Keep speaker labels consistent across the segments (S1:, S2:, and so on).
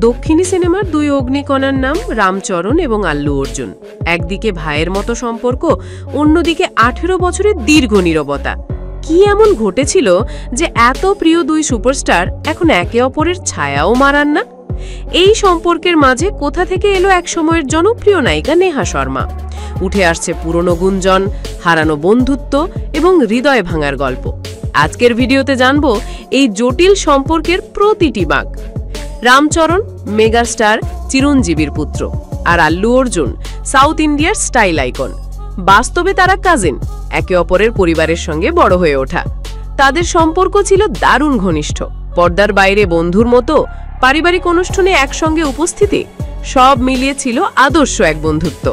S1: দক্ষিণী সিনেমার দুই অগ্নিকণার নাম রামচরণ এবং আল্লু অর্জুন। একদিকে ভাইয়ের মতো সম্পর্ক, অন্যদিকে 18 বছরের দীর্ঘ নীরবতা। কি এমন ঘটেছিল যে এত প্রিয় দুই সুপারস্টার এখন একে অপরের ছায়াও মারান না? এই সম্পর্কের মাঝে কোথা থেকে এলো এক সময়ের জনপ্রিয় নায়িকা নেহা শর্মা? উঠে আসছে পুরনো গুঞ্জন, হারানো বন্ধুত্ব এবং হৃদয় ভাঙার গল্প। আজকের ভিডিওতে জানবো এই জটিল সম্পর্কের প্রতিটি বাঁক। রামচরণ মেগাস্টার চিরঞ্জীবীর পুত্র, আর আল্লু অর্জুন সাউথ ইন্ডিয়ার স্টাইল আইকন। বাস্তবে তারা কাজিন, একে অপরের পরিবারের সঙ্গে বড় হয়ে ওঠা। তাদের সম্পর্ক ছিল দারুণ ঘনিষ্ঠ, পর্দার বাইরে বন্ধুর মতো, পারিবারিক অনুষ্ঠানে একসঙ্গে উপস্থিতি, সব মিলিয়ে ছিল আদর্শ এক বন্ধুত্ব।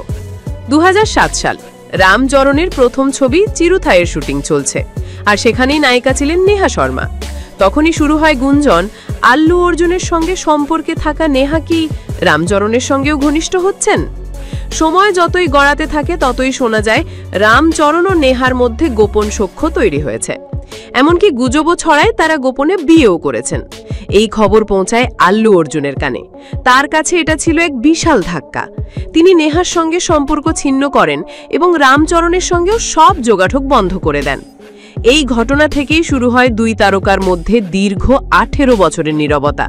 S1: 2007 সাল রামচরণের প্রথম ছবি চিরুথাইয়ের শুটিং চলছে, আর সেখানেই নায়িকা ছিলেন নেহা শর্মা। তখনই শুরু হয় গুঞ্জন, আল্লু অর্জুনের সঙ্গে সম্পর্কে থাকা নেহা কি রামচরণের সঙ্গেও ঘনিষ্ঠ হচ্ছেন। সময় যতই গড়াতে থাকে ততই শোনা যায় রামচরণ ও নেহার মধ্যে গোপন সখ্য তৈরি হয়েছে। এমনকি গুজবও ছড়ায় তারা গোপনে বিয়েও করেছেন। এই খবর পৌঁছায় আল্লু অর্জুনের কানে। তার কাছে এটা ছিল এক বিশাল ধাক্কা। তিনি নেহার সঙ্গে সম্পর্ক ছিন্ন করেন এবং রামচরণের সঙ্গেও সব যোগাযোগ বন্ধ করে দেন। এই ঘটনা থেকেই শুরু হয় দুই তারকার মধ্যে দীর্ঘ 18 বছরের নীরবতা।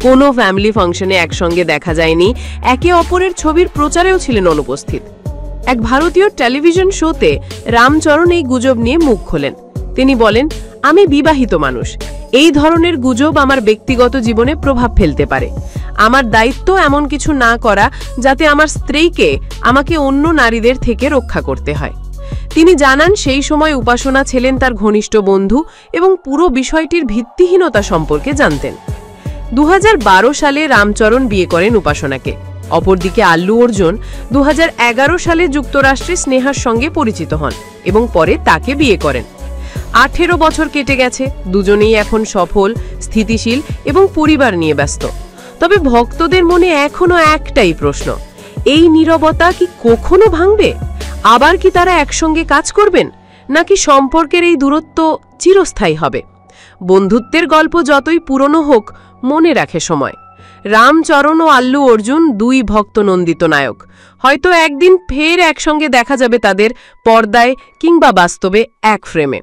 S1: কোনো ফ্যামিলি ফাংশনে একসঙ্গে দেখা যায়নি, একে অপরের ছবির প্রচারেও ছিলেন অনুপস্থিত। এক ভারতীয় টেলিভিশন শোতে রামচরণ এই গুজব নিয়ে মুখ খোলেন। তিনি বলেন, আমি বিবাহিত মানুষ, এই ধরনের গুজব আমার ব্যক্তিগত জীবনে প্রভাব ফেলতে পারে। আমার দায়িত্ব এমন কিছু না করা যাতে আমার স্ত্রীকে আমাকে অন্য নারীদের থেকে রক্ষা করতে হয়। তিনি জানান সেই সময় উপাসনা ছিলেন তার ঘনিষ্ঠ বন্ধু এবং পুরো বিষয়টির ভিত্তিহীনতা সম্পর্কে জানতেন। 2012 সালে রামচরণ বিয়ে করেন উপাসনাকে। অপরদিকে আল্লু অর্জুন 2011 সালে যুক্তরাষ্ট্রে স্নেহার সঙ্গে পরিচিত হন এবং পরে তাকে বিয়ে করেন। 18 বছর কেটে গেছে, দুজনেই এখন সফল, স্থিতিশীল এবং পরিবার নিয়ে ব্যস্ত। তবে ভক্তদের মনে এখনো একটাই প্রশ্ন, এই নীরবতা কি কখনো ভাঙবে? আবার কি তারা একসঙ্গে কাজ করবেন, নাকি সম্পর্কের এই দূরত্ব চিরস্থায়ী হবে? বন্ধুত্বের গল্প যতই পুরনো হোক, মনে রাখে সময়। রামচরণ ও আল্লু অর্জুন দুই ভক্তনন্দিত নায়ক। হয়তো একদিন ফের একসঙ্গে দেখা যাবে তাদের, পর্দায় কিংবা বাস্তবে এক ফ্রেমে।